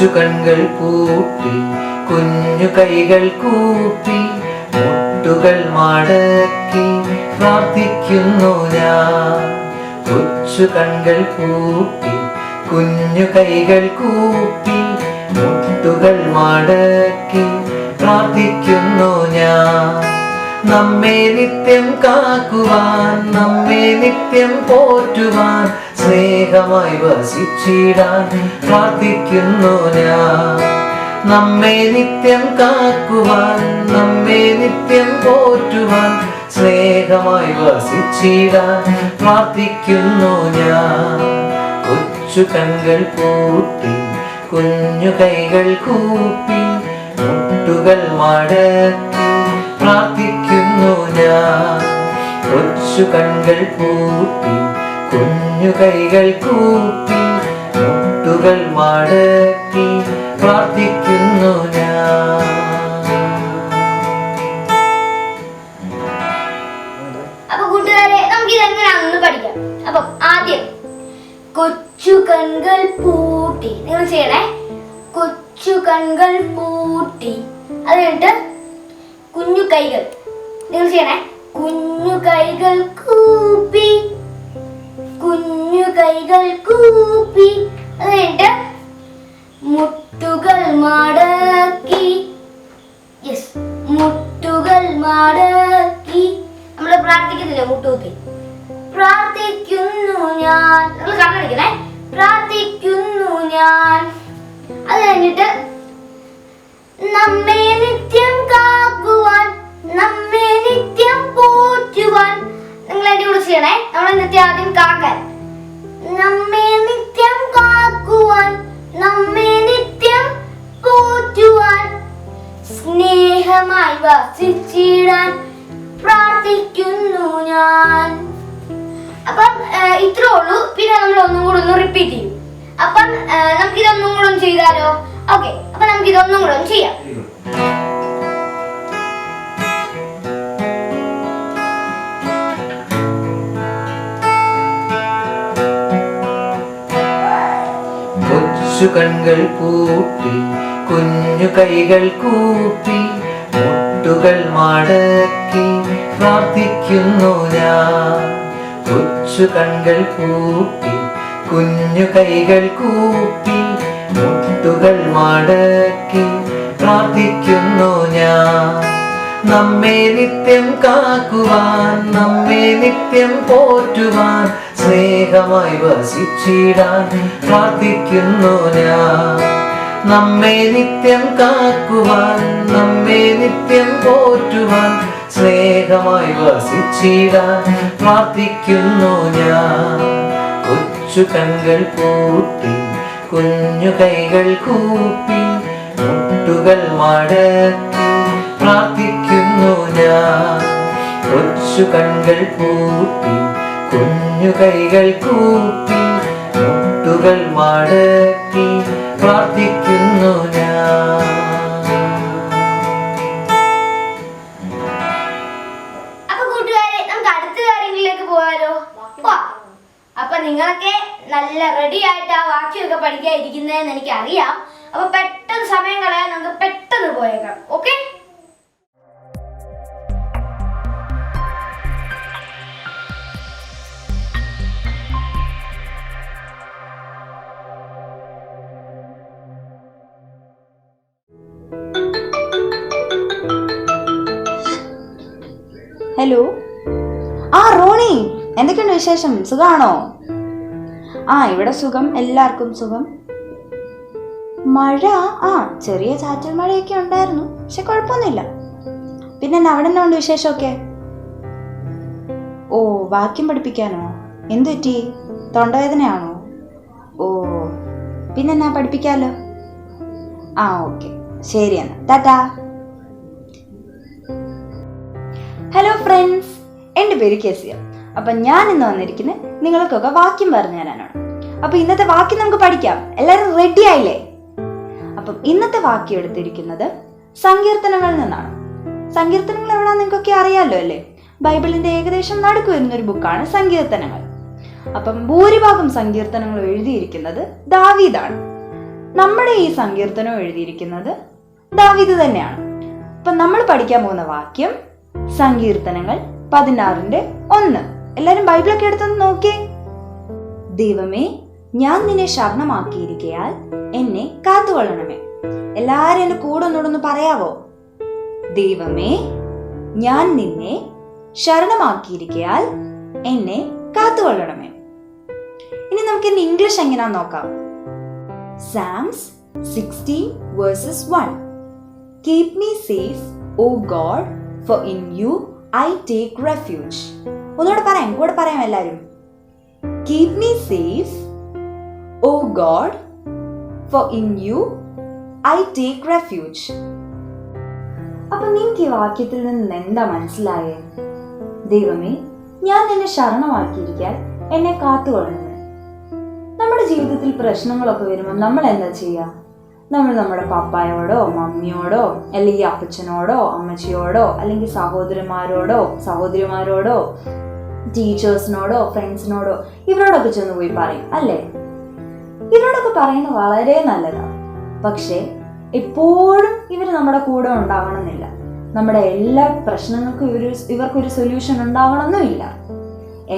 കൊച്ചു കൺകൾ പൂട്ടി കുഞ്ഞു കൈകൾ കൂപ്പി മുട്ടുകൾ മടക്കി പ്രാർത്ഥിക്കുന്നു ഞാൻ. കൊച്ചു കൺകൾ പൂട്ടി കുഞ്ഞു കൈകൾ കൂപ്പി മുട്ടുകൾ മടക്കി പ്രാർത്ഥിക്കുന്നു ഞാൻ. നമ്മെ നിത്യം കാക്കുവാൻ, നമ്മെ നിത്യം പോറ്റുവാൻ, സ്നേഹമായി വസിച്ചിടാൻ പ്രാർത്ഥിക്കുന്നു ഞാൻ. നമ്മെ നിത്യം കാക്കുവാൻ, നമ്മെ നിത്യം പോറ്റുവാൻ, സ്നേഹമായി വസിച്ചിടാൻ പ്രാർത്ഥിക്കുന്നു ഞാൻ. കൊച്ചു കൺകൾ പൂട്ടി കുഞ്ഞു കൈകൾ കൂപ്പി മുട്ടുകൾ മടക്കി പ്രാർത്ഥിക്കുന്നു ഞാൻ. കൊച്ചു കൺകൾ പൂട്ടി കുഞ്ഞു കൈകൾ കൂപ്പി മുട്ടുകൾ മടക്കി പ്രാർത്ഥിക്കുന്നു ഞാൻ. അപ്പൊ കൂട്ടുകാരെ, നമുക്ക് ഇതെങ്ങനെയാണെന്ന് പഠിക്കാം. അപ്പൊ ആദ്യം കൊച്ചു കൺകൾ പൂട്ടി നിങ്ങൾ ചെയ്യണേ. കൊച്ചു കൺകൾ പൂട്ടി. അത് കഴിഞ്ഞിട്ട് കുഞ്ഞു കൈകൾ നിങ്ങൾ ചെയ്യണേ. കുഞ്ഞു കൈകൾ കൂപ്പി, കുഞ്ഞു കൈകൾ കൂപ്പി. അത് കഴിഞ്ഞിട്ട് മുട്ടുകൾ മടക്കി. യെസ്, മുട്ടുകൾ മടക്കി. നമ്മള് പ്രാർത്ഥിക്കുന്നില്ല മുട്ടുകുത്തി. പ്രാർത്ഥിക്കുന്നു ഞാൻ. നിങ്ങൾ കണ്ണടിക്കണേ. പ്രാർത്ഥിക്കുന്നു ഞാൻ. അത് കഴിഞ്ഞിട്ട് നമ്മെ നിത്യം കാക്കുവാൻ, നമ്മെ നിത്യം പോറ്റുവാൻ. നിങ്ങൾ എന്റെ കൂടെ ചെയ്യണേ. നമ്മളെ നിത്യം ആദ്യം കാക്കാൻ. നമ്മെ നിത്യം കാക്കുവാൻ, നമ്മെ നിത്യം പോറ്റുവാൻ, സ്നേഹമായി വസിച്ചിടാൻ പ്രാർത്ഥിക്കുന്നു ഞാൻ. അപ്പം ഇത്രേ ഉള്ളൂ. പിന്നെ നമ്മൾ ഒന്നും കൂടെ ഒന്ന് റിപ്പീറ്റ് ചെയ്യും. അപ്പം നമുക്കിതൊന്നും കൂടെ ഒന്ന് ചെയ്താലോ? ഓക്കെ, അപ്പൊ നമുക്കിതൊന്നും കൂടെ ഒന്ന് ചെയ്യാം. കൊച്ചു കൺകൾ പൂട്ടി കുഞ്ഞു കൈകൾ കൂപ്പി മുട്ടുകൾ മടക്കി പ്രാർത്ഥിക്കുന്നു ഞാൻ. കൊച്ചു കൺകൾ പൂട്ടി കുഞ്ഞു കൈകൾ കൂപ്പി മുട്ടുകൾ മടക്കി പ്രാർത്ഥിക്കുന്നു ഞാൻ. നമ്മെ നിത്യം കാക്കുവാൻ, നമ്മെ നിത്യം പോറ്റുവാൻ, സ്നേഹമായി വസിച്ചിടാൻ പ്രാർത്ഥിക്കുന്നു ഞാൻ. നമ്മെ നിത്യം കാക്കുവാൻ, നമ്മെ നിത്യം പോറ്റുവാൻ, സ്നേഹമായി വസിച്ചിടാൻ പ്രാർത്ഥിക്കുന്നു ഞാൻ. കൊച്ചു കൺകൾ പൂട്ടി കുഞ്ഞു കൈകൾ കൂപ്പി മുട്ടുകൾ മടക്കി പ്രാർത്ഥിക്കുന്നു ഞാൻ. കൊച്ചു കൺകൾ പൂട്ടി കുഞ്ഞു കൈകൾ കൂപ്പി മുട്ടുകൾ മടക്കി പ്രാർത്ഥിക്കുന്നു ഞാൻ. അപ്പൊ കൂട്ടുകാരെ, നമുക്ക് അടുത്ത കാര്യങ്ങളിലേക്ക് പോകാലോ? അപ്പൊ നിങ്ങളൊക്കെ നല്ല റെഡി ആയിട്ട് ആ വാക്യമൊക്കെ പഠിക്കാതിരിക്കുന്നതെന്ന് എനിക്ക് അറിയാം. അപ്പൊ പെട്ടെന്ന് സമയം കളയാൻ നമുക്ക് പെട്ടെന്ന് പോയേക്കാം. ഓക്കെ? ഹലോ, റോണി, എന്തൊക്കെയുണ്ട് വിശേഷം? സുഖാണോ? ഇവിടെ സുഖം, എല്ലാവർക്കും സുഖം. മഴ ചെറിയ ചാറ്റൽ മഴയൊക്കെ ഉണ്ടായിരുന്നു, പക്ഷെ കുഴപ്പമൊന്നുമില്ല. പിന്നെ അവിടെ എന്നാ ഉണ്ട് വിശേഷമൊക്കെ? വാക്യം പഠിപ്പിക്കാനോ? എന്തു പറ്റി? തൊണ്ടവേദനയാണോ? പിന്നെന്നാ, പഠിപ്പിക്കാലോ. ഓക്കെ, ശരി എന്നാ, ടാറ്റാ. ഹലോ ഫ്രണ്ട്സ്, എൻ്റെ പേര് കേസിയ. അപ്പം ഞാൻ ഇന്ന് വന്നിരിക്കുന്നത് നിങ്ങൾക്കൊക്കെ വാക്യം പറഞ്ഞു തരാനാണ്. അപ്പം ഇന്നത്തെ വാക്യം നമുക്ക് പഠിക്കാം. എല്ലാവരും റെഡി ആയില്ലേ? അപ്പം ഇന്നത്തെ വാക്യം എടുത്തിരിക്കുന്നത് സങ്കീർത്തനങ്ങളിൽ നിന്നാണ്. സങ്കീർത്തനങ്ങൾ എവിടെയാണെന്ന് നിങ്ങൾക്കൊക്കെ അറിയാമല്ലോ അല്ലേ? ബൈബിളിന്റെ ഏകദേശം നടുക്ക് വരുന്നൊരു ബുക്കാണ് സങ്കീർത്തനങ്ങൾ. അപ്പം ഭൂരിഭാഗം സങ്കീർത്തനങ്ങൾ എഴുതിയിരിക്കുന്നത് ദാവീദാണ്. നമ്മുടെ ഈ സങ്കീർത്തനം എഴുതിയിരിക്കുന്നത് ദാവീദ് തന്നെയാണ്. അപ്പൊ നമ്മൾ പഠിക്കാൻ പോകുന്ന വാക്യം സങ്കീർത്തനങ്ങൾ 16:1. എല്ലാരും ബൈബിളൊക്കെ എടുത്തൊന്ന് നോക്കിയേ. ദൈവമേ, ഞാൻ നിന്നെ ശരണമാക്കിയിരിക്കയാൽ എന്നെ കാത്തുകൊള്ളണമേ. എല്ലാരും എന്റെ കൂടെ ഒന്നോടൊന്ന് പറയാവോ? ദൈവമേ, ഞാൻ നിന്നെ ശരണമാക്കിയിരിക്കയാൽ എന്നെ കാത്തുകൊള്ളണമേ. ഇനി നമുക്ക് ഇന്ന് ഇംഗ്ലീഷ് എങ്ങനെയാന്ന് നോക്കാം. Psalms 16:1. Keep me safe, O God, for in you I take refuge. ഒന്നുകൂടെ കൂടെ പറയാം എല്ലാരും. Keep me safe, O God, for in you I take refuge. അപ്പൊ നിങ്ങൾക്ക് ഈ വാക്യത്തിൽ നിന്ന് എന്താ മനസ്സിലായേ? ദൈവമേ, ഞാൻ നിന്നെ ശരണമാക്കിയിരിക്കാൻ എന്നെ കാത്തുകൊള്ളണമേ. നമ്മുടെ ജീവിതത്തിൽ പ്രശ്നങ്ങളൊക്കെ വരുമ്പോൾ നമ്മൾ എന്താ ചെയ്യുക? നമ്മൾ നമ്മുടെ പപ്പായോടോ മമ്മിയോടോ അല്ലെങ്കിൽ അപ്പച്ചനോടോ അമ്മച്ചിയോടോ അല്ലെങ്കിൽ സഹോദരിമാരോടോ ടീച്ചേഴ്സിനോടോ ഫ്രണ്ട്സിനോടോ ഇവരോടൊക്കെ ചെന്ന് പോയി പറയും അല്ലേ? ഇവരോടൊക്കെ പറയുന്നത് വളരെ നല്ലതാണ്. പക്ഷേ എപ്പോഴും ഇവർ നമ്മുടെ കൂടെ ഉണ്ടാകണമെന്നില്ല. നമ്മുടെ എല്ലാ പ്രശ്നങ്ങൾക്കും ഇവർക്കൊരു സൊല്യൂഷൻ ഉണ്ടാകണമെന്നുമില്ല.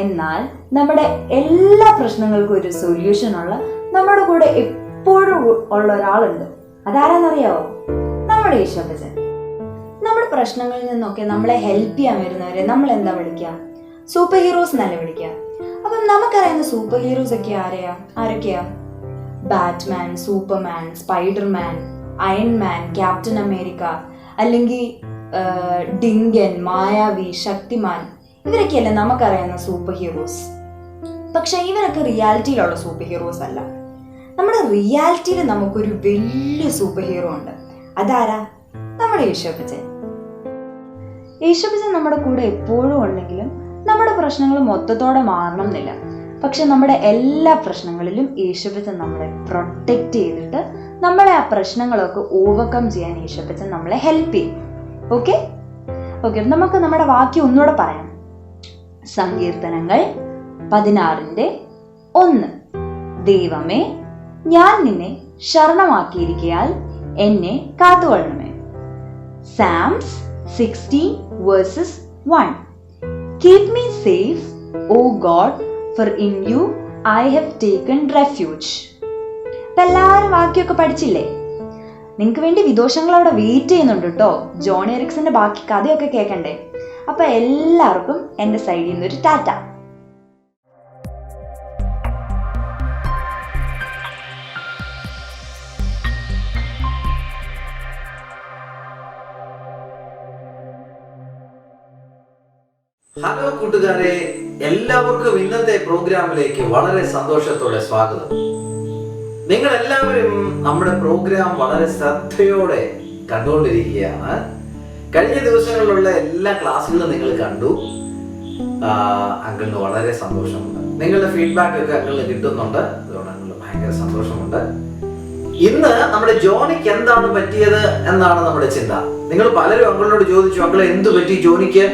എന്നാൽ നമ്മുടെ എല്ലാ പ്രശ്നങ്ങൾക്കും ഒരു സൊല്യൂഷൻ ഉള്ള നമ്മുടെ കൂടെ എപ്പോഴും ഉള്ള ഒരാളുണ്ട്. അതാരാന്നറിയാവോ? നമ്മുടെ ഈശോപ്പച്ചൻ. നമ്മുടെ പ്രശ്നങ്ങളിൽ നിന്നൊക്കെ നമ്മളെ ഹെൽപ്പ് ചെയ്യാൻ വരുന്നവരെ നമ്മൾ എന്താ വിളിക്കുക? സൂപ്പർ ഹീറോസ് എന്നല്ലേ വിളിക്കുക. അപ്പം നമുക്കറിയുന്ന സൂപ്പർ ഹീറോസ് ഒക്കെ ആരൊക്കെയാ? Batman, Superman, Spiderman, Iron Man, Captain America, അല്ലെങ്കിൽ ഡിങ്കൻ, മായാവി, ശക്തിമാൻ, ഇവരൊക്കെയല്ലേ നമുക്കറിയാവുന്ന സൂപ്പർ ഹീറോസ്. പക്ഷെ ഇവരൊക്കെ റിയാലിറ്റിയിലുള്ള സൂപ്പർ ഹീറോസ് അല്ല. നമ്മുടെ റിയാലിറ്റിയിൽ നമുക്കൊരു വലിയ സൂപ്പർ ഹീറോ ഉണ്ട്. അതാരാ? നമ്മുടെ ഈശോപ്പച്ചൻ. ഈശോപ്പച്ചൻ നമ്മുടെ കൂടെ എപ്പോഴും ഉണ്ടെങ്കിലും നമ്മുടെ പ്രശ്നങ്ങൾ മൊത്തത്തോടെ മാറണം എന്നില്ല. പക്ഷെ നമ്മുടെ എല്ലാ പ്രശ്നങ്ങളിലും ഈശോപ്പച്ചൻ നമ്മളെ പ്രൊട്ടക്റ്റ് ചെയ്തിട്ട് നമ്മളെ ആ പ്രശ്നങ്ങളൊക്കെ ഓവർകം ചെയ്യാൻ ഈശോപ്പച്ചൻ നമ്മളെ ഹെൽപ്പ് ചെയ്യും. ഓക്കെ, നമുക്ക് നമ്മുടെ വാക്യം ഒന്നുകൂടെ പറയാം. സങ്കീർത്തനങ്ങൾ 16:1. ദൈവമേ, ഞാൻ നിന്നെ ശരണമാക്കിയിരിക്കയാൽ എന്നെ കാത്തുകൊള്ളണമേ. Psalms 16:1. Keep me safe, O God, for in you I have taken refuge. ഇപ്പൊ എല്ലാവരും വാക്യമൊക്കെ പഠിച്ചില്ലേ? നിങ്ങൾക്ക് വേണ്ടി വിദോഷങ്ങളവിടെ വെയിറ്റ് ചെയ്യുന്നുണ്ട് കേട്ടോ. ജോൺ എറിക്സന്റെ ബാക്കി കഥയൊക്കെ കേൾക്കണ്ടേ? അപ്പൊ എല്ലാവർക്കും എൻ്റെ സൈഡിൽ നിന്നൊരു ടാറ്റ. ഹലോ കൂട്ടുകാരെ, എല്ലാവർക്കും ഇന്നത്തെ പ്രോഗ്രാമിലേക്ക് വളരെ സന്തോഷത്തോടെ സ്വാഗതം. നിങ്ങൾ എല്ലാവരും നമ്മുടെ പ്രോഗ്രാം വളരെ ശ്രദ്ധയോടെ കണ്ടുകൊണ്ടിരിക്കുകയാണ്. കഴിഞ്ഞ ദിവസങ്ങളിലുള്ള എല്ലാ ക്ലാസ്സുകളും നിങ്ങൾ കണ്ടു. അങ്കിളിന് വളരെ സന്തോഷമുണ്ട്. നിങ്ങളുടെ ഫീഡ്ബാക്ക് ഒക്കെ അങ്കിളിന് കിട്ടുന്നുണ്ട്. അതുകൊണ്ട് അങ്കിളിന് ഭയങ്കര സന്തോഷമുണ്ട്. ഇന്ന് നമ്മുടെ ജോണിക്ക് എന്താണ് പറ്റിയത് എന്നാണ് നമ്മുടെ ചിന്ത. നിങ്ങൾ പലരും അങ്കിളിനോട് ചോദിച്ചു, അങ്കിളെ എന്തു പറ്റി ജോണിക്ക്?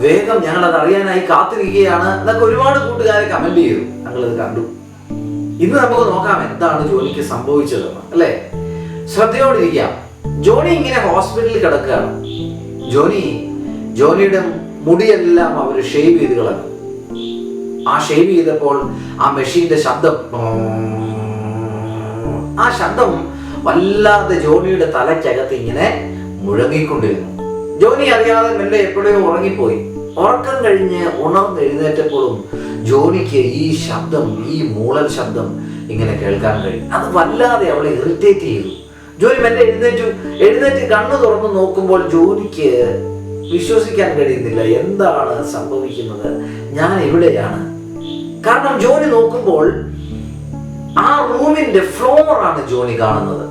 വേഗം ഞങ്ങൾ അത് അറിയാനായി കാത്തിരിക്കുകയാണ് എന്നൊക്കെ ഒരുപാട് കൂട്ടുകാരെ കമന്റ് ചെയ്തു. ഞങ്ങളത് കണ്ടു. ഇന്ന് നമുക്ക് നോക്കാം എന്താണ് ജോണിക്ക് സംഭവിച്ചതെന്ന്, അല്ലേ? ശ്രദ്ധയോടിരിക്കാം. ജോണി ഇങ്ങനെ ഹോസ്പിറ്റലിൽ കിടക്കുകയാണ്. ജോണിയുടെ മുടിയെല്ലാം അവർ ഷേവ് ചെയ്ത് കളഞ്ഞു. ആ ഷേവ് ചെയ്തപ്പോൾ ആ മെഷീന്റെ ശബ്ദം വല്ലാതെ ജോണിയുടെ തലയ്ക്കകത്ത് ഇങ്ങനെ മുഴങ്ങിക്കൊണ്ടിരുന്നു. ജോണി അറിയാതെ മെല്ലെ എപ്പോഴോ ഉറങ്ങിപ്പോയി. ഉറക്കം കഴിഞ്ഞ് ഉണർന്നെഴുന്നേറ്റപ്പോഴും ജോണിക്ക് ഈ മൂളൽ ശബ്ദം ഇങ്ങനെ കേൾക്കാൻ കഴിയും. അത് വല്ലാതെ അവളെ ഇറിറ്റേറ്റ് ചെയ്തു. ജോണി മെല്ലെ എഴുന്നേറ്റ് കണ്ണു തുറന്ന് നോക്കുമ്പോൾ ജോണിക്ക് വിശ്വസിക്കാൻ കഴിയുന്നില്ല. എന്താണ് സംഭവിക്കുന്നത്? ഞാൻ എവിടെയാണ്? കാരണം ജോണി നോക്കുമ്പോൾ ആ റൂമിന്റെ ഫ്ലോറാണ് ജോണി കാണുന്നത്.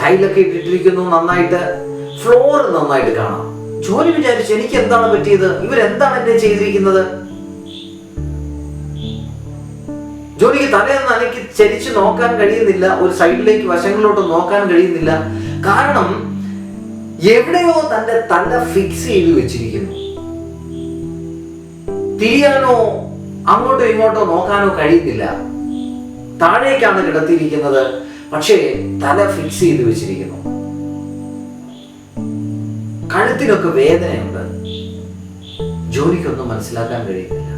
ടൈലൊക്കെ ഇട്ടിട്ടിരിക്കുന്നു നന്നായിട്ട്, ഫ്ലോർ നന്നായിട്ട് കാണാം. ജോലി വിചാരിച്ചു, എനിക്ക് എന്താണ് പറ്റിയത്? ഇവരെന്താണ് എന്നെ ചെയ്തിരിക്കുന്നത്? ജോലിക്ക് തലയൊന്നും എനിക്ക് ചരിച്ചു നോക്കാൻ കഴിയുന്നില്ല. ഒരു സൈഡിലേക്ക് വശങ്ങളിലോട്ട് നോക്കാൻ കഴിയുന്നില്ല. കാരണം എവിടെയോ തന്റെ തല ഫിക്സ് ചെയ്ത് വെച്ചിരിക്കുന്നു. തിരിയാനോ അങ്ങോട്ടോ ഇങ്ങോട്ടോ നോക്കാനോ കഴിയുന്നില്ല. താഴേക്കാണ് കിടത്തിയിരിക്കുന്നത്. പക്ഷേ തല ഫിക്സ് ചെയ്ത് വെച്ചിരിക്കുന്നു. കഴുത്തിനൊക്കെ വേദനയുണ്ട്. ജോണിക്കൊന്നും മനസ്സിലാക്കാൻ കഴിയുന്നില്ല.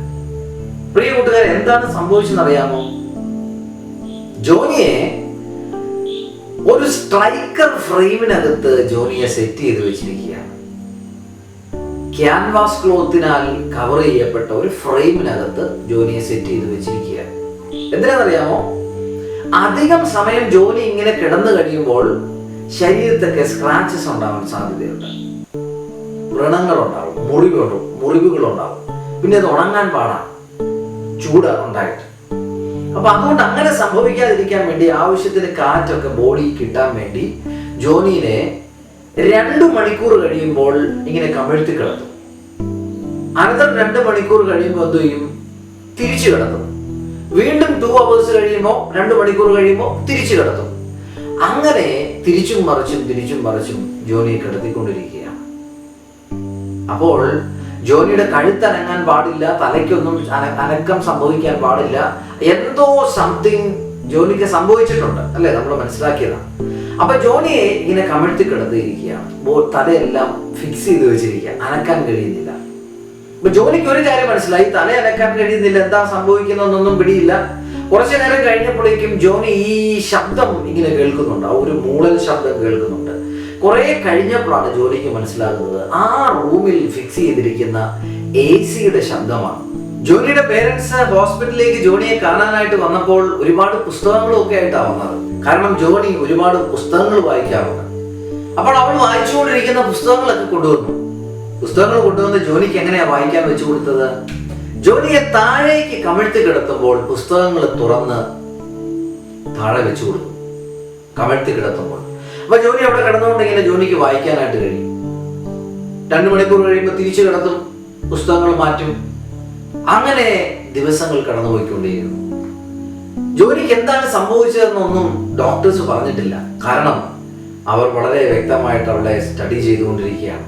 പ്രിയ കൂട്ടുകാർ, എന്താണ് സംഭവിച്ചെന്നറിയാമോ? ജോണിയെ ഒരു സ്ട്രൈക്കർ ഫ്രെയിമിനകത്ത് ജോണിയെ സെറ്റ് ചെയ്ത് വെച്ചിരിക്കുകയാണ്. ക്യാൻവാസ് ക്ലോത്തിനാൽ കവർ ചെയ്യപ്പെട്ട ഒരു ഫ്രെയിമിനകത്ത് ജോണിയെ സെറ്റ് ചെയ്ത് വെച്ചിരിക്കുകയാണ്. എന്തിനാണെന്നറിയാമോ? അധികം സമയം ജോലി ഇങ്ങനെ കിടന്നു കഴിയുമ്പോൾ ശരീരത്തൊക്കെ സ്ക്രാച്ചസ് ഉണ്ടാവാൻ സാധ്യതയുണ്ട്. വ്രണങ്ങളുണ്ടാവും, മുറിവുകളുണ്ടാവും. പിന്നെ അത് ഉണങ്ങാൻ പാടാണ്, ചൂട് ഉണ്ടായിട്ട്. അപ്പൊ അതുകൊണ്ട് അങ്ങനെ സംഭവിക്കാതിരിക്കാൻ വേണ്ടി ആവശ്യത്തിന് കാറ്റൊക്കെ ബോഡി കിട്ടാൻ വേണ്ടി ജോണിനെ 2 മണിക്കൂർ കഴിയുമ്പോൾ ഇങ്ങനെ കമിഴ്ത്തി കിടത്തും. അനന്തര 2 മണിക്കൂർ കഴിയുമ്പോൾ എന്ത് ചെയ്യും? തിരിച്ചു കിടത്തും. വീണ്ടും 2 hours കഴിയുമ്പോൾ 2 മണിക്കൂർ കഴിയുമ്പോൾ തിരിച്ചു കിടത്തും. അങ്ങനെ തിരിച്ചും മറിച്ചും ജോണിയെ കിടത്തിക്കൊണ്ടിരിക്കുകയാണ്. അപ്പോൾ ജോണിയുടെ കഴുത്ത് അനങ്ങാൻ പാടില്ല, തലയ്ക്കൊന്നും അനക്കം സംഭവിക്കാൻ പാടില്ല. എന്തോ സംതിങ് ജോണിക്ക് സംഭവിച്ചിട്ടുണ്ട്, അല്ലെ? നമ്മൾ മനസ്സിലാക്കിയതാണ്. അപ്പൊ ജോണിയെ ഇങ്ങനെ കമിഴ്ത്തി കിടത്തിയിരിക്കുകയാണ്. തലയെല്ലാം ഫിക്സ് ചെയ്ത് വെച്ചിരിക്കുക, അനക്കാൻ കഴിയുന്നില്ല. അപ്പൊ ജോണിക്ക് ഒരു കാര്യം മനസ്സിലായി, തല അനക്കാൻ കഴിയുന്നില്ല, എന്താ സംഭവിക്കുന്നതെന്നൊന്നും പിടിയില്ല. കുറച്ചു നേരം കഴിഞ്ഞപ്പോഴേക്കും ജോണി ഈ ശബ്ദം ഇങ്ങനെ കേൾക്കുന്നുണ്ട്, ഒരു മൂളൽ ശബ്ദം കേൾക്കുന്നുണ്ട്. കുറെ കഴിഞ്ഞപ്പോഴാണ് ജോണിക്ക് മനസ്സിലാകുന്നത് ആ റൂമിൽ ഫിക്സ് ചെയ്തിരിക്കുന്ന AC-യുടെ ശബ്ദമാണ്. ജോണിയുടെ പേരൻസ് ഹോസ്പിറ്റലിലേക്ക് ജോണിയെ കാണാനായിട്ട് വന്നപ്പോൾ ഒരുപാട് പുസ്തകങ്ങളും ഒക്കെ ആയിട്ടാണ് വന്നത്. കാരണം ജോണി ഒരുപാട് പുസ്തകങ്ങൾ വായിക്കാറുണ്ട്. അപ്പോൾ അവൾ വായിച്ചുകൊണ്ടിരിക്കുന്ന പുസ്തകങ്ങളൊക്കെ കൊണ്ടുവന്ന് ജോണിക്ക് എങ്ങനെയാ വായിക്കാൻ വെച്ചു കൊടുത്തത്? ജോണിയെ താഴേക്ക് കമിഴ്ത്തി കിടത്തുമ്പോൾ പുസ്തകങ്ങൾ തുറന്ന് താഴെ വെച്ചു കൊടുത്തു. കമിഴ്ത്തി കിടത്തുമ്പോൾ അപ്പൊ ജോണി അവിടെ കിടന്നുകൊണ്ട് ഇങ്ങനെ ജോണിക്ക് വായിക്കാനായിട്ട് കഴിയും. 2 മണിക്കൂർ കഴിയുമ്പോൾ തിരിച്ചു കിടത്തും, പുസ്തകങ്ങൾ മാറ്റും. അങ്ങനെ ദിവസങ്ങൾ കടന്നുപോയിക്കൊണ്ടേയിരുന്നു. ജോണിക്ക് എന്താണ് സംഭവിച്ചതെന്നൊന്നും ഡോക്ടേഴ്സ് പറഞ്ഞിട്ടില്ല. കാരണം അവർ വളരെ വ്യക്തമായിട്ട് അവളെ സ്റ്റഡി ചെയ്തുകൊണ്ടിരിക്കുകയാണ്.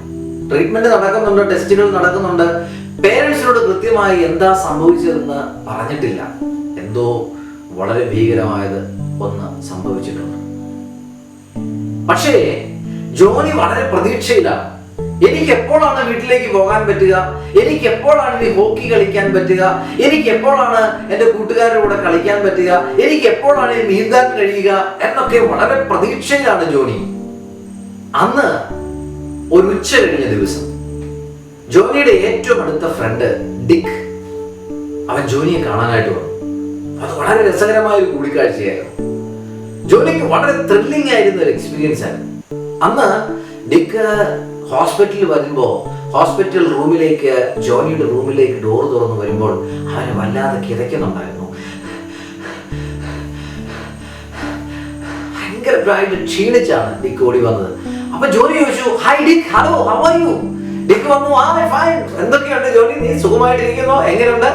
ട്രീറ്റ്മെന്റ് നടക്കുന്നുണ്ട്, ടെസ്റ്റുകൾ നടക്കുന്നുണ്ട്. പേരൻസിനോട് കൃത്യമായി എന്താ സംഭവിച്ചതെന്ന് പറഞ്ഞിട്ടില്ല. എന്തോ വളരെ ഭീകരമായത് ഒന്ന് സംഭവിച്ചിട്ടുണ്ട്. പക്ഷേ ജോണി വളരെ പ്രതീക്ഷയിലാണ്. എനിക്ക് എപ്പോഴാണ് വീട്ടിലേക്ക് പോകാൻ പറ്റുക? എനിക്ക് എപ്പോഴാണ് ഇനി ഹോക്കി കളിക്കാൻ പറ്റുക? എനിക്ക് എപ്പോഴാണ് എൻ്റെ കൂട്ടുകാരുടെ കൂടെ കളിക്കാൻ പറ്റുക? എനിക്ക് എപ്പോഴാണ് നീന്താൻ കഴിയുക എന്നൊക്കെ വളരെ പ്രതീക്ഷയിലാണ് ജോണി. അന്ന് ഒരു ഉച്ച കഴിഞ്ഞ ദിവസം ജോണിയുടെ ഏറ്റവും അടുത്ത ഫ്രണ്ട് ഡിക്ക് അവൻ ജോണിയെ കാണാനായിട്ട് വന്നു. അത് വളരെ രസകരമായ ഒരു കൂടിക്കാഴ്ചയായിരുന്നു. ജോണിക്ക് വളരെ ത്രില്ലിംഗ് ആയിരുന്ന ഒരു എക്സ്പീരിയൻസ് ആയിരുന്നു. അന്ന് ഡിക്ക് ഹോസ്പിറ്റലിൽ വരുമ്പോൾ ഹോസ്പിറ്റൽ റൂമിലേക്ക്, ജോണിയുടെ റൂമിലേക്ക് ഡോർ തുറന്നു വരുമ്പോൾ അവന് വല്ലാതെ കിതയ്ക്കുന്നുണ്ടായിരുന്നു. ഭയങ്കരമായിട്ട് ക്ഷീണിച്ചാണ് ഡിക്ക് ഓടി വന്നത്. അപ്പൊ ജോണി ചോദിച്ചു, ഹായ് ഡിക്ക്, ഹലോ, ഹൗ ആർ യു? ഡിക്ക് വന്നു, ഫൈൻ, എന്തൊക്കെയുണ്ട് ജോണി, നീ സുഖമായിട്ടിരിക്കുന്നോ, എങ്ങനെയുണ്ട്?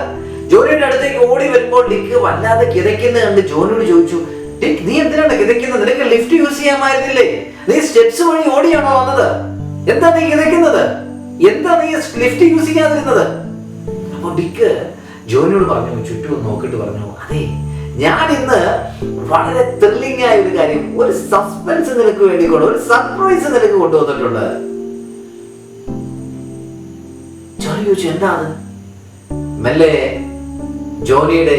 ജോണിയുടെ അടുത്തേക്ക് ഓടി വരുമ്പോൾ ഡിക്ക് വല്ലാതെ കിതയ്ക്കുന്നത് കണ്ട് ജോണിയോട് ചോദിച്ചു, ഡിക്ക്, നീ എന്തിനാണ് കിതയ്ക്കുന്നത്? നിനക്ക് ലിഫ്റ്റ് യൂസ് ചെയ്യാമായിരുന്നില്ലേ? നീ സ്റ്റെപ്സ് വഴി ഓടിയാണോ വന്നത്? എന്താ നീ കിതയ്ക്കുന്നത്? എന്താ നീ ലിഫ്റ്റ് യൂസ് ചെയ്യാതിരുന്നത്? അപ്പൊ ഡിക്ക് ജോണിയോട് പറഞ്ഞു, ചുറ്റും നോക്കിയിട്ട് പറഞ്ഞു, അതെ, ഞാൻ ഇന്ന് വളരെ ത്രില്ലിംഗ് ആയ ഒരു കാര്യം, ഒരു സസ്പെൻസ് നിനക്ക് വേണ്ടി ഒരു സർപ്രൈസ് നിനക്ക് കൊണ്ടുവന്നിട്ടുണ്ട്. ജോണി ചോദിച്ചു, എന്താ അത്? മെല്ലെ ജോണിയുടെ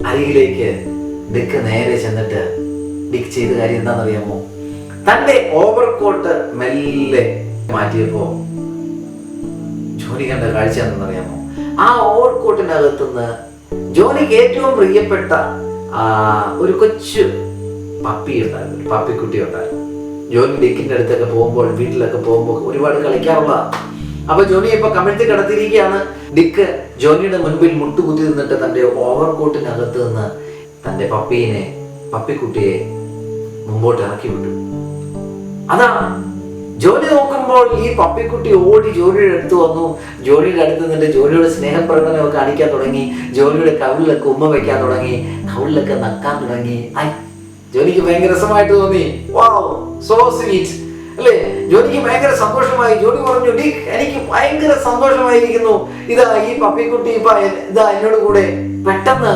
അരികിലേക്ക് ഡിക്ക് നേരെ ചെന്നിട്ട് ഡിക്ക് ചെയ്ത കാര്യം എന്താണെന്നറിയാമോ? തന്റെ ഓവർകോട്ട് മെല്ലെ മാറ്റിയപ്പോ ജോണി കണ്ട കാഴ്ച എന്താണെന്നറിയാമോ? ആ ഓവർകോട്ടിനകത്തുനിന്ന് ജോണിക്ക് ഏറ്റവും പ്രിയപ്പെട്ട ഒരു കൊച്ചു പപ്പി ഉണ്ടായിരുന്നു, ഒരു പപ്പിക്കുട്ടി ഉണ്ടായിരുന്നു. ജോണി ഡിക്കിന്റെ അടുത്തൊക്കെ പോകുമ്പോൾ, വീട്ടിലൊക്കെ പോകുമ്പോൾ ഒരുപാട് കളിക്കാറുള്ളതാണ്. അപ്പൊ ജോണി ഇപ്പൊ കമിഴ്ത്തി കിടത്തിയിരിക്കുകയാണ്. ഡിക്ക് ജോണിയുടെ മുൻപിൽ മുട്ടുകുത്തി നിന്നിട്ട് തന്റെ ഓവർകോട്ടിനകത്ത് നിന്ന് തന്റെ പപ്പിക്കുട്ടിയെ മുമ്പോട്ട് ഇറക്കി വിട്ടു. അതാ ജോണി നോക്കുമ്പോൾ ഈ പപ്പിക്കുട്ടി ഓടി ജോണിയുടെ അടുത്ത് വന്നു. ജോണിയുടെ അടുത്ത് നിന്നിട്ട് ജോണിയുടെ സ്നേഹപ്രകടനമൊക്കെ കാണിക്കാൻ തുടങ്ങി. ജോണിയുടെ കവിളിലൊക്കെ ഉമ്മ വയ്ക്കാൻ തുടങ്ങി, കവിളിലൊക്കെ നക്കാൻ തുടങ്ങി. ജോണിക്ക് ഭയങ്കര രസമായിട്ട് തോന്നി. വാവ്, സോ സ്വീറ്റ് അല്ലേ? ജോണിക്ക് ഭയങ്കര സന്തോഷമായി. ജോണി പറഞ്ഞു, ഡിക്ക്, എനിക്ക് ഭയങ്കര സന്തോഷമായിരിക്കുന്നു. ഇതാ ഈ പപ്പിക്കുട്ടി ഇതാ എന്നോട് കൂടെ. പെട്ടെന്ന്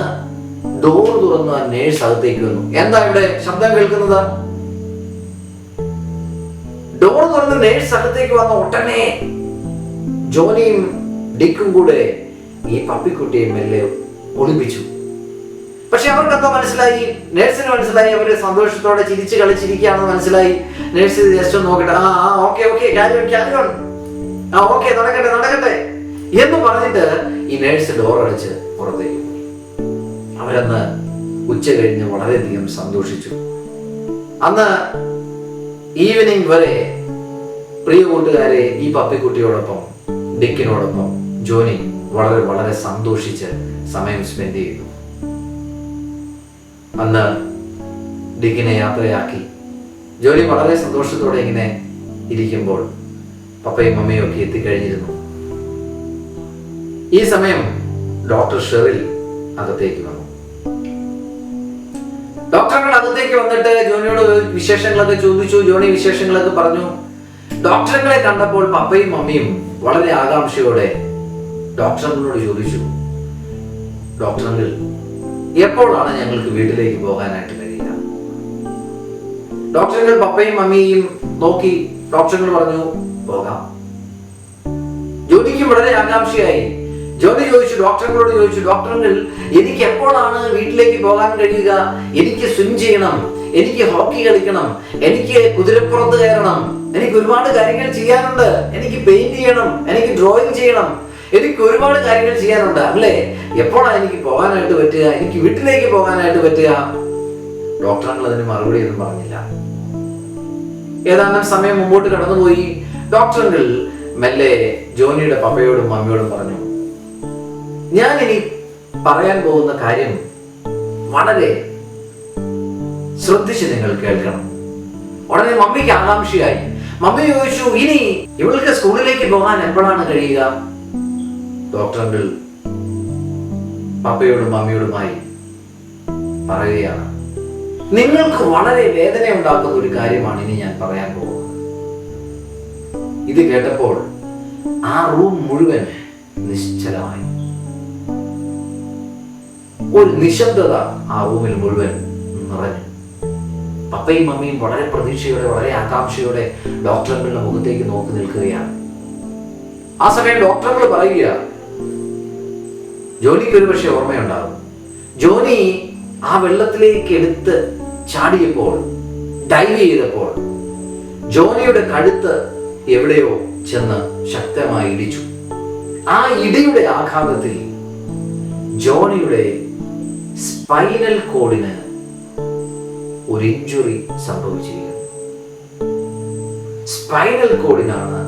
ഡോർ തുറന്ന് നേഴ്സ് അകത്തേക്ക് വന്നു. എന്താ ഇവിടെ ശബ്ദം കേൾക്കുന്നത്? ഡോർ തുറന്ന് നേഴ്സ് അകത്തേക്ക് വന്ന ഉടനെ ജോണിയും ഡിക്കും കൂടെ ഈ പപ്പിക്കുട്ടിയെ മെല്ലെ ഒളിപ്പിച്ചു. പക്ഷെ അവർക്ക് എന്താ മനസ്സിലായി, നേഴ്സിന് മനസ്സിലായി, അവര് സന്തോഷത്തോടെ ചിരിച്ച് കളിച്ചിരിക്കുകയാണെന്ന് മനസ്സിലായി. നേഴ്സ് ജസ്റ്റ് നോക്കട്ടെ, ഓക്കെ ഓക്കെ നടക്കട്ടെ എന്ന് പറഞ്ഞിട്ട് ഈ നേഴ്സ് ഡോർ അടച്ച് പുറത്തേക്ക് പോയി. അവരന്ന് ഉച്ച കഴിഞ്ഞ് വളരെയധികം സന്തോഷിച്ചു. അന്ന് ഈവനിങ് വരെ പ്രിയ കൂട്ടുകാരെ ഈ പപ്പിക്കുട്ടിയോടൊപ്പം ഡിക്കിനോടൊപ്പം ജോണി വളരെ വളരെ സന്തോഷിച്ച് സമയം സ്പെൻഡ് ചെയ്തു. അന്ന് ഡിക്കിനെ യാത്രയാക്കി ജോണി വളരെ സന്തോഷത്തോടെ ഇങ്ങനെ ഇരിക്കുമ്പോൾ പപ്പയും മമ്മയും ഒക്കെ എത്തിക്കഴിഞ്ഞിരുന്നു. ഈ സമയം ഡോക്ടർ ഷെറിൽ അകത്തേക്ക് വന്നു. ഡോക്ടറുകൾ അകത്തേക്ക് വന്നിട്ട് ജോണിയോട് വിശേഷങ്ങളൊക്കെ ചോദിച്ചു. ജോണി വിശേഷങ്ങളൊക്കെ പറഞ്ഞു. ഡോക്ടറുകളെ കണ്ടപ്പോൾ പപ്പയും മമ്മിയും വളരെ ആകാംക്ഷയോടെ ഡോക്ടറുകളോട് ചോദിച്ചു, ഡോക്ടറുകൾ എപ്പോഴാണ് ഞങ്ങൾക്ക് വീട്ടിലേക്ക് പോകാനായിട്ട് കഴിയുക? ഡോക്ടറുകൾ പപ്പയും മമ്മിയും നോക്കി. ഡോക്ടറുകൾ പറഞ്ഞു, പോകാം. ജോണിക്കും വളരെ ആകാംക്ഷയായി. ജോണി ചോദിച്ചു, ഡോക്ടറുകളോട് ചോദിച്ചു, ഡോക്ടറുകൾ എനിക്ക് എപ്പോഴാണ് വീട്ടിലേക്ക് പോകാൻ കഴിയുക? എനിക്ക് സ്വിം ചെയ്യണം, എനിക്ക് ഹോക്കി കളിക്കണം, എനിക്ക് കുതിരപ്പുറത്ത് കയറണം, എനിക്ക് ഒരുപാട് കാര്യങ്ങൾ ചെയ്യാനുണ്ട്, എനിക്ക് പെയിന്റ് ചെയ്യണം, എനിക്ക് ഡ്രോയിങ് ചെയ്യണം, എനിക്ക് ഒരുപാട് കാര്യങ്ങൾ ചെയ്യാനുണ്ട് അല്ലേ? എപ്പോഴാണ് എനിക്ക് പോകാനായിട്ട് പറ്റുക? എനിക്ക് വീട്ടിലേക്ക് പോകാനായിട്ട് പറ്റുക? ഡോക്ടറുകൾ അതിന് മറുപടി ഒന്നും പറഞ്ഞില്ല. ഏതാനും സമയം മുമ്പോട്ട് കടന്നുപോയി. ഡോക്ടറുകൾ മെല്ലെ ജോണിയുടെ പപ്പയോടും മമ്മിയോടും പറഞ്ഞു, ഞാൻ ഇനി പറയാൻ പോകുന്ന കാര്യം വളരെ ശ്രദ്ധിച്ച് നിങ്ങൾ കേൾക്കണം. ഉടനെ മമ്മിക്ക് ആകാംക്ഷയായി. മമ്മി ചോദിച്ചു, ഇനി ഇവൾക്ക് സ്കൂളിലേക്ക് പോകാൻ എപ്പോഴാണ് കഴിയുക? ഡോക്ടറുകൾ പപ്പയോടും മമ്മിയോടുമായി പറയുകയാണ്, നിങ്ങൾക്ക് വളരെ വേദന ഉണ്ടാക്കുന്ന ഒരു കാര്യമാണ് ഇനി ഞാൻ പറയാൻ പോകുന്നത്. ഇത് കേട്ടപ്പോൾ ആ റൂം മുഴുവൻ നിശ്ചലമായി. ഒരു നിശബ്ദത ആ റൂമിൽ മുഴുവൻ നിറഞ്ഞു. പപ്പയും മമ്മിയും വളരെ പ്രതീക്ഷയോടെ വളരെ ആകാംക്ഷയോടെ ഡോക്ടറുകളുടെ മുഖത്തേക്ക് നോക്കി നിൽക്കുകയാണ്. ആ സമയം ഡോക്ടറുകൾ പറയുക, ജോണിക്ക് ഒരു പക്ഷേ ഓർമ്മയുണ്ടാകും, ജോണി ആ വെള്ളത്തിലേക്ക് എടുത്ത് ചാടിയപ്പോൾ, ഡൈവ് ചെയ്തപ്പോൾ ജോണിയുടെ കഴുത്ത് എവിടെയോ ചെന്ന് ശക്തമായി ഇടിച്ചു. ആ ഇടിയുടെ ആഘാതത്തിൽ ജോണിയുടെ സ്പൈനൽ കോഡിന് ഒരു ഇഞ്ചുറി സംഭവിച്ചിരിക്കുന്നു. സ്പൈനൽ കോഡിനാണ്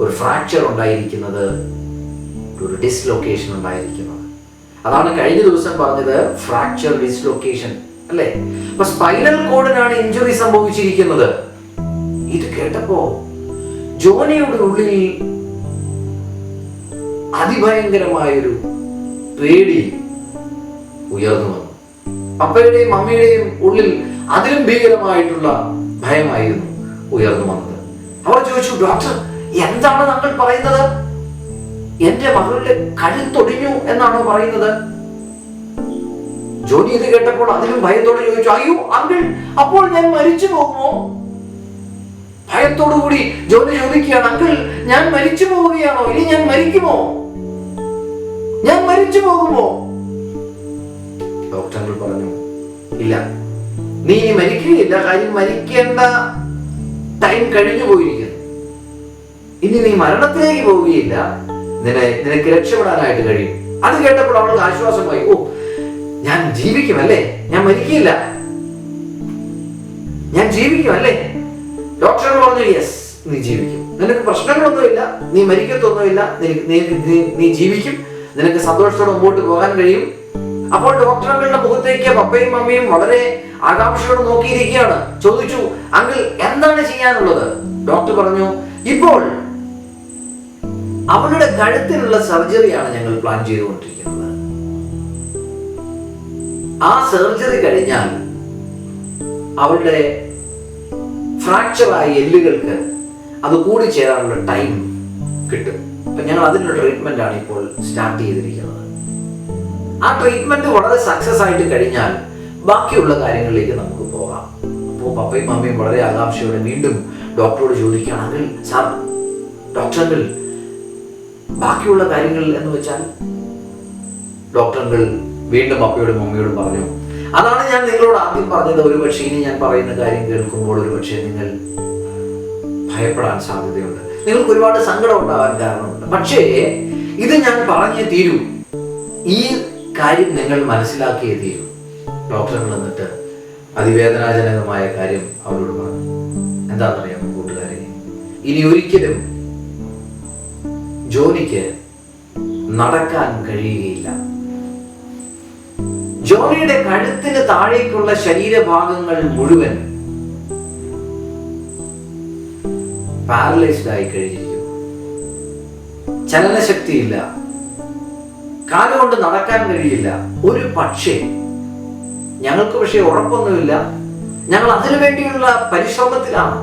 ഒരു ഫ്രാക്ചർ ഉണ്ടായിരിക്കുന്നത്, ഒരു ഡിസ്ലൊക്കേഷൻ ഉണ്ടായിരിക്കുന്നത്. അതാണ് കഴിഞ്ഞ ദിവസം പറഞ്ഞത്, ഫ്രാക്ചർ ഡിസ്ലൊക്കേഷൻ അല്ലേ? അപ്പൊ സ്പൈനൽ കോഡിനാണ് ഇഞ്ചുറി സംഭവിച്ചിരിക്കുന്നത്. ഇത് കേട്ടപ്പോ ജോണിയുടെ ഉള്ളിൽ അതിഭയങ്കരമായൊരു പേടി ഉയർന്നു വന്നു. പപ്പയുടെയും മമ്മിയുടെയും ഉള്ളിൽ അതിലും ഭീകരമായിട്ടുള്ള ഭയമായിരുന്നു ഉയർന്നു വന്നത്. അവർ ചോദിച്ചു, ഡോക്ടർ എന്താണ് താങ്കൾ പറയുന്നത്? എന്റെ മകളുടെ കഴുത്തൊടിഞ്ഞു എന്നാണോ പറയുന്നത്? ജോണി ഇത് കേട്ടപ്പോൾ അതിലും ഭയത്തോടെ ചോദിച്ചു, അയ്യോ അങ്കിൾ, അപ്പോൾ ഞാൻ മരിച്ചു പോകുമോ? ഭയത്തോടുകൂടി ജോണി ചോദിക്കുകയാണ്, അങ്കിൾ ഞാൻ മരിച്ചു പോവുകയാണോ? ഇനി ഞാൻ മരിക്കുമോ? ഞാൻ മരിച്ചു പോകുമോ? ഡോക്ടർ പറഞ്ഞു, ഇല്ല, നീ ഇനി മരിക്കുകയില്ല. കാര്യം മരിക്കേണ്ട ടൈം കഴിഞ്ഞു പോയിരിക്കുന്നു. ഇനി നീ മരണത്തിലേക്ക് പോവുകയില്ല, നിനക്ക് രക്ഷപ്പെടാനായിട്ട് കഴിയും. അത് കേട്ടപ്പോൾ അവൾക്ക് ആശ്വാസമായി. ഓ, ഞാൻ ജീവിക്കുമല്ലേ, ഞാൻ മരിക്കില്ല, ഞാൻ ജീവിക്കുമല്ലേ? ഡോക്ടർ പറഞ്ഞു, യെസ്, നീ ജീവിക്കും, നിനക്ക് പ്രശ്നങ്ങളൊന്നുമില്ല, നീ മരിക്കത്തൊന്നുമില്ല, നീ ജീവിക്കും, നിനക്ക് സന്തോഷത്തോടെ മുമ്പോട്ട് പോകാൻ കഴിയും. അപ്പോൾ ഡോക്ടറുകളുടെ മുഖത്തേക്ക് പപ്പയും മമ്മിയും വളരെ ആകാംക്ഷയോടെ നോക്കിയിരിക്കുകയാണ്. ചോദിച്ചു, അങ്കിൾ എന്താണ് ചെയ്യാനുള്ളത്? ഡോക്ടർ പറഞ്ഞു, ഇപ്പോൾ അവളുടെ കഴുത്തിനുള്ള സർജറിയാണ് ഞങ്ങൾ പ്ലാൻ ചെയ്തുകൊണ്ടിരിക്കുന്നത്. ആ സർജറി കഴിഞ്ഞാൽ അവളുടെ ഫ്രാക്ചറായ എല്ലുകൾക്ക് അത് കൂടി ചേരാനുള്ള ടൈം കിട്ടും. അപ്പൊ ഞങ്ങൾ അതിനുള്ള ട്രീറ്റ്മെന്റ് ആണ് ഇപ്പോൾ സ്റ്റാർട്ട് ചെയ്തിരിക്കുന്നത്. ആ ട്രീറ്റ്മെന്റ് വളരെ സക്സസ് ആയിട്ട് കഴിഞ്ഞാൽ ബാക്കിയുള്ള കാര്യങ്ങളിലേക്ക് നമുക്ക് പോകാം. അപ്പോൾ പപ്പയും മമ്മിയും വളരെ ആകാംക്ഷയോടെ വീണ്ടും ഡോക്ടറോട് ചോദിക്കുകയാണ്, അങ്കിൾ സാർ, ഡോക്ടർ അങ്കിൾ, ബാക്കിയുള്ള കാര്യങ്ങൾ എന്ന് വെച്ചാൽ? ഡോക്ടർ അങ്കിൾ വീണ്ടും പപ്പയോടും മമ്മിയോടും പറഞ്ഞു, അതാണ് ഞാൻ നിങ്ങളോട് ആദ്യം പറഞ്ഞത്. ഒരുപക്ഷെ ഇനി ഞാൻ പറയുന്ന കാര്യം കേൾക്കുമ്പോൾ ഒരുപക്ഷെ നിങ്ങൾ ഭയപ്പെടാൻ സാധ്യതയുണ്ട്, നിങ്ങൾക്ക് ഒരുപാട് സങ്കടം ഉണ്ടാവാൻ കാരണമുണ്ട്. പക്ഷേ ഇത് ഞാൻ പറഞ്ഞേ തീരൂ, ഈ കാര്യം നിങ്ങൾ മനസ്സിലാക്കിയേ തീരൂ. ഡോക്ടർ എന്നിട്ട് അതിവേദനാജനകമായ കാര്യം അവരോട് പറഞ്ഞു. എന്താണെന്നറിയാമോ കൂട്ടുകാരെ, ഇനി ഒരിക്കലും ജോണിക്ക് നടക്കാൻ കഴിയുകയില്ല. ജോണിയുടെ കഴുത്തിന് താഴേക്കുള്ള ശരീരഭാഗങ്ങൾ മുഴുവൻ പാരലൈസ്ഡ് ആയി കഴിഞ്ഞിരിക്കുന്നു. ചലനശക്തിയില്ല, കാലുകൊണ്ട് നടക്കാൻ കഴിയില്ല. ഒരു പക്ഷേ ഞങ്ങൾക്ക് പക്ഷേ ഉറപ്പൊന്നുമില്ല, ഞങ്ങൾ അതിനു വേണ്ടിയുള്ള പരിശ്രമത്തിലാണ്,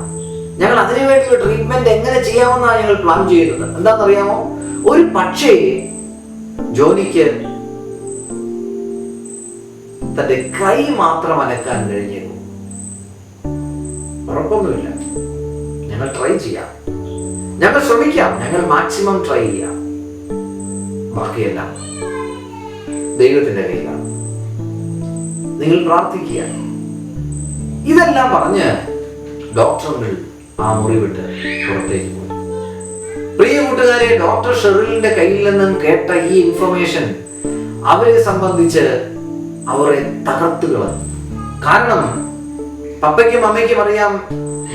ഞങ്ങൾ അതിനു വേണ്ടിയുള്ള ട്രീറ്റ്മെന്റ് എങ്ങനെ ചെയ്യാമെന്നാണ് ഞങ്ങൾ പ്ലാൻ ചെയ്യുന്നത്. എന്താണെന്നറിയാമോ, ഒരു പക്ഷേ ജോണിക്ക് തന്റെ കൈ മാത്രം അനക്കാൻ കഴിഞ്ഞേക്കും. ഉറപ്പൊന്നുമില്ല, ഞങ്ങൾ ട്രൈ ചെയ്യാം, ഞങ്ങൾ ശ്രമിക്കാം, ഞങ്ങൾ മാക്സിമം ട്രൈ ചെയ്യാം. ബാക്കിയെല്ലാം ദൈവത്തിന്റെ കയ്യിലാണ്. നിങ്ങൾ പ്രാർത്ഥിക്കുക. ഇതെല്ലാം പറഞ്ഞ് ഡോക്ടറുകൾ ആ മുറി വിട്ട് പുറത്തേക്ക് പോയി. പ്രിയ കൂട്ടുകാരെ, ഡോക്ടർ ഷെറിലിന്റെ കയ്യിൽ നിന്നും കേട്ട ഈ ഇൻഫർമേഷൻ അവരെ സംബന്ധിച്ച് അവരെ തകർത്തു കളഞ്ഞു. കാരണം പപ്പയ്ക്കും അമ്മയ്ക്കും അറിയാം,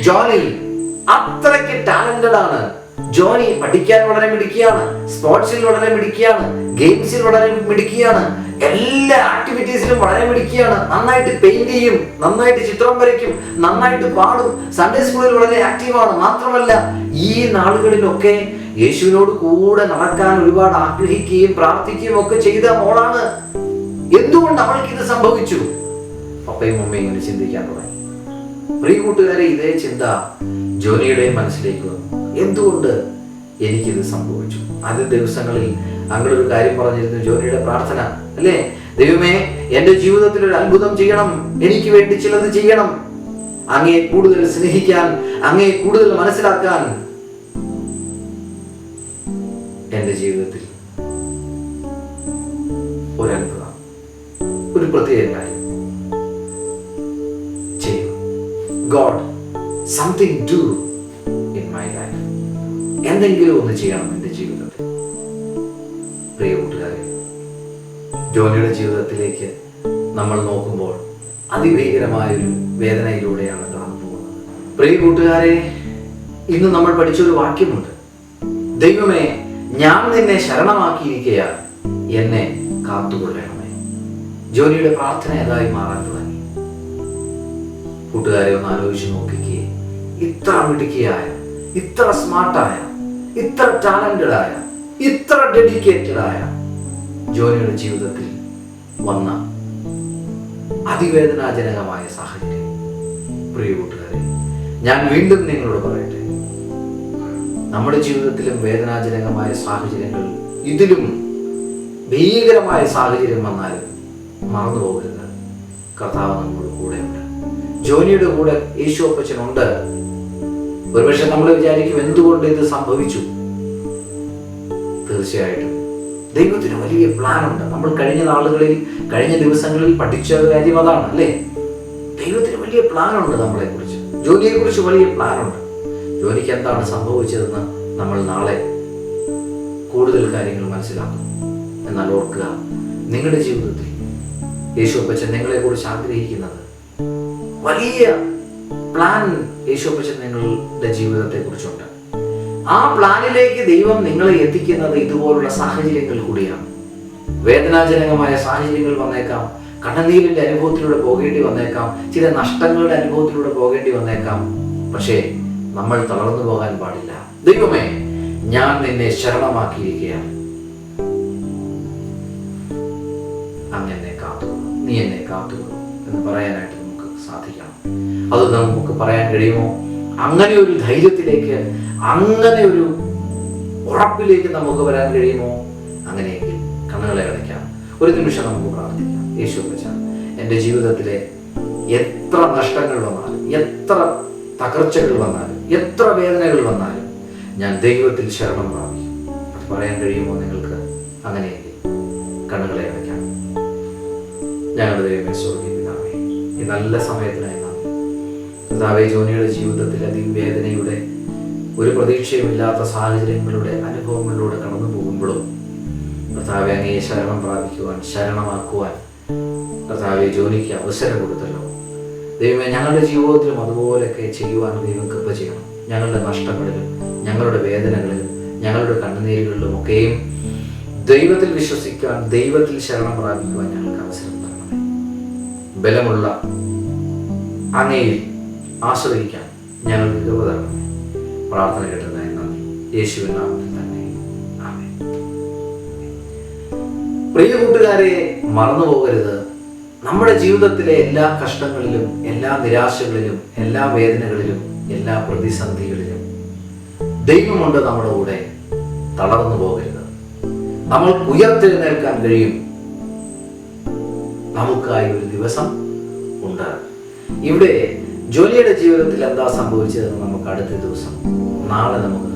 ജോണി അത്രയ്ക്ക് ടാലന്റഡ് ആണ്. ജോണി പഠിക്കാൻ വളരെ മിടുക്കിയാണ്, സ്പോർട്സിൽ വളരെ മിടുക്കിയാണ്, ഗെയിംസിൽ വളരെ മിടുക്കിയാണ്, എല്ലാ ആക്ടിവിറ്റീസിലും വളരെ മിടുക്കിയാണ്. നന്നായിട്ട് പെയിന്റ് ചെയ്യും, നന്നായിട്ട് ചിത്രം വരയ്ക്കും, നന്നായിട്ട് പാടും, സൺഡേ സ്കൂളിൽ വളരെ ആക്റ്റീവാണ്. മാത്രമല്ല ഈ നാളുകളിലൊക്കെ യേശുവിനോട് കൂടെ നടക്കാൻ ഒരുപാട് ആഗ്രഹിക്കുകയും പ്രാർത്ഥിക്കുകയും ഒക്കെ ചെയ്ത മോളാണ്. എന്തുകൊണ്ട് അവൾക്ക് ഇത് സംഭവിച്ചു? പപ്പയും അമ്മയും ഇങ്ങനെ ചിന്തിക്കാൻ തുടങ്ങി. പ്രിയ കൂട്ടുകാരെ, ഇതേ ചിന്ത ജോണിയുടെ മനസ്സിലേക്ക് വന്നു. എന്തുകൊണ്ട് എനിക്കിത് സംഭവിച്ചു? ആദ്യ ദിവസങ്ങളിൽ അങ്ങനൊരു കാര്യം പറഞ്ഞിരുന്നു, ജോണിയുടെ പ്രാർത്ഥന അല്ലേ, ദൈവമേ എന്റെ ജീവിതത്തിൽ ഒരു അത്ഭുതം ചെയ്യണം, എനിക്ക് വേണ്ടി ചിലത് ചെയ്യണം, അങ്ങയെ കൂടുതൽ സ്നേഹിക്കാൻ, അങ്ങയെ കൂടുതൽ മനസ്സിലാക്കാൻ എന്റെ ജീവിതത്തിൽ ഒരു അത്ഭുതം, ഒരു പ്രത്യേക കാര്യം ചെയ്യണം. God something do in my life, എന്തെങ്കിലും ഒന്ന് ചെയ്യണം എന്റെ ജീവിതത്തിൽ. പ്രിയ കൂട്ടുകാരെ, ജോണിയുടെ ജീവിതത്തിലേക്ക് നമ്മൾ നോക്കുമ്പോൾ അതിഭീകരമായൊരു വേദനയിലൂടെയാണ് കടന്നു പോകുന്നത്. പ്രിയ കൂട്ടുകാരെ, ഇന്ന് നമ്മൾ പഠിച്ചൊരു വാക്യമുണ്ട്, ദൈവമേ ഞാൻ നിന്നെ ശരണമാക്കിയിരിക്കയാൽ എന്നെ കാത്തുകൊള്ളണമേ. ജോണിയുടെ പ്രാർത്ഥന ഏതായി മാറാൻ തുടങ്ങി. കൂട്ടുകാരെ ഒന്ന് ആലോചിച്ച് നോക്കിക്കേ, ഇത്ര മിടുക്കിയായ, ഇത്ര സ്മാർട്ടായ, ഇത്ര ടാലന്റഡ് ആയ, ഇത്ര ഡെഡിക്കേറ്റഡ് ആയ ജോണിയുടെ ജീവിതത്തിൽ വന്ന അതിവേദനാജനകമായ സാഹചര്യം. പ്രിയ കൂട്ടുകാരെ, ഞാൻ വീണ്ടും നിങ്ങളോട് പറയട്ടെ, നമ്മുടെ ജീവിതത്തിലും വേദനാജനകമായ സാഹചര്യങ്ങൾ, ഇതിലും ഭീകരമായ സാഹചര്യം വന്നാലും മറന്നു പോകരുത്, കർത്താവ് നമ്മുടെ കൂടെയുണ്ട്. ജോണിയുടെ കൂടെ യേശു അപ്പച്ചനുണ്ട്. ഒരുപക്ഷെ നമ്മൾ വിചാരിക്കും എന്തുകൊണ്ട് ഇത് സംഭവിച്ചു. തീർച്ചയായിട്ടും ദൈവത്തിന് വലിയ പ്ലാൻ ഉണ്ട്. നമ്മൾ കഴിഞ്ഞ നാളുകളിൽ, കഴിഞ്ഞ ദിവസങ്ങളിൽ പഠിച്ച കാര്യം അതാണ് അല്ലേ. ദൈവത്തിന് വലിയ പ്ലാൻ ഉണ്ട് നമ്മളെ കുറിച്ച്, ജോലിയെ കുറിച്ച് വലിയ പ്ലാൻ ഉണ്ട്. ജോലിക്ക് എന്താണ് സംഭവിച്ചതെന്ന് നമ്മൾ നാളെ കൂടുതൽ കാര്യങ്ങൾ മനസ്സിലാക്കും. എന്നാൽ ഓർക്കുക, നിങ്ങളുടെ ജീവിതത്തിൽ യേശു അപ്പച്ചൻ നിങ്ങളെ കുറിച്ച് ആഗ്രഹിക്കുന്നത് വലിയ പ്ലാൻ യേശു അപ്പച്ചൻ നിങ്ങളുടെ ജീവിതത്തെ കുറിച്ചുണ്ട്. ആ പ്ലാനിലേക്ക് ദൈവം നിങ്ങളെ എത്തിക്കുന്നത് ഇതുപോലുള്ള സാഹചര്യങ്ങൾ കൂടിയാണ്. വേദനാജനകമായ സാഹചര്യങ്ങൾ വന്നേക്കാം, കണ്ണുനീരിന്റെ അനുഭവത്തിലൂടെ പോകേണ്ടി വന്നേക്കാം, ചില നഷ്ടങ്ങളുടെ അനുഭവത്തിലൂടെ പോകേണ്ടി വന്നേക്കാം. പക്ഷേ നമ്മൾ തളർന്നു പോകാൻ പാടില്ല. ദൈവമേ ഞാൻ നിന്നെ ശരണമാക്കിയിരിക്കുകയാണ്, അങ്ങ് എന്നെ കാത്തുകൊള്ളു, നീ എന്നെ കാത്തുകൊള്ളു എന്ന് പറയാനായിട്ട് നമുക്ക് സാധിക്കണം. അത് നമുക്ക് പറയാൻ കഴിയുമോ? അങ്ങനെ ഒരു ധൈര്യത്തിലേക്ക്, അങ്ങനെ ഒരു ഉറപ്പിലേക്ക് നമുക്ക് വരാൻ കഴിയുമോ? അങ്ങനെയെങ്കിൽ കണ്ണുകളെ അടയ്ക്കാം, ഒരു നിമിഷം നമുക്ക് പ്രാർത്ഥിക്കാം. യേശു അപ്പച്ച, എൻ്റെ ജീവിതത്തിലെ എത്ര നഷ്ടങ്ങൾ വന്നാലും, എത്ര തകർച്ചകൾ വന്നാലും, എത്ര വേദനകൾ വന്നാലും ഞാൻ ദൈവത്തിൽ ശരണം പ്രാപിക്കും. അത് പറയാൻ കഴിയുമോ നിങ്ങൾക്ക്? അങ്ങനെയെങ്കിൽ കണ്ണുകളെ അടയ്ക്കാം. ഞങ്ങളുടെ ദൈവമേ, സ്വർഗ്ഗീയ പിതാവേ, ഈ നല്ല സമയത്തിനായി നന്ദി. കർത്താവേ, ജോനിയുടെ ജീവിതത്തിൽ അതിവേദനയുടെ ഒരു പ്രതീക്ഷയുമില്ലാത്ത സാഹചര്യങ്ങളുടെ അനുഭവങ്ങളിലൂടെ കടന്നു പോകുമ്പോഴും കർത്താവെ, അങ്ങയെ ശരണം പ്രാപിക്കുവാൻ, ശരണമാക്കുവാൻ കർത്താവെ ജോലിക്ക് അവസരം കൊടുത്തല്ലോ. ദൈവമേ, ഞങ്ങളുടെ ജീവിതത്തിലും അതുപോലെയൊക്കെ ചെയ്യുവാൻ ദൈവം കൃപ ചെയ്യണം. ഞങ്ങളുടെ നഷ്ടങ്ങളിലും, ഞങ്ങളുടെ വേദനകളിലും, ഞങ്ങളുടെ കണ്ണുനീരുകളിലും ഒക്കെയും ദൈവത്തിൽ വിശ്വസിക്കാൻ, ദൈവത്തിൽ ശരണം പ്രാപിക്കുവാൻ ഞങ്ങൾക്ക് അവസരം തരണമേ. ബലമുള്ള അങ്ങയിൽ ആശ്രയിക്കാൻ ഞങ്ങൾക്ക് കൃപ തരണമേ. പ്രാർത്ഥന കേട്ടതായി നന്ദി. യേശുവിൻ നാമത്തിൽ തന്നെ ആമേൻ. പ്രിയ കൂട്ടുകാരെ, മറന്നു പോകരുത്, നമ്മുടെ ജീവിതത്തിലെ എല്ലാ കഷ്ടങ്ങളിലും, എല്ലാ നിരാശകളിലും, എല്ലാ വേദനകളിലും, എല്ലാ പ്രതിസന്ധികളിലും ദൈവമുണ്ട് നമ്മുടെ കൂടെ. തളർന്നു പോകരുത്. നമ്മൾ ഉയർത്തെഴുന്നേൽക്കാൻ കഴിയും. നമുക്കായി ഒരു ദിവസം ഉണ്ട്. ഇവിടെ ജോലിയുടെ ജീവിതത്തിൽ എന്താ സംഭവിച്ചതെന്ന് നമുക്ക് അടുത്ത ദിവസം നാളെ നമുക്ക്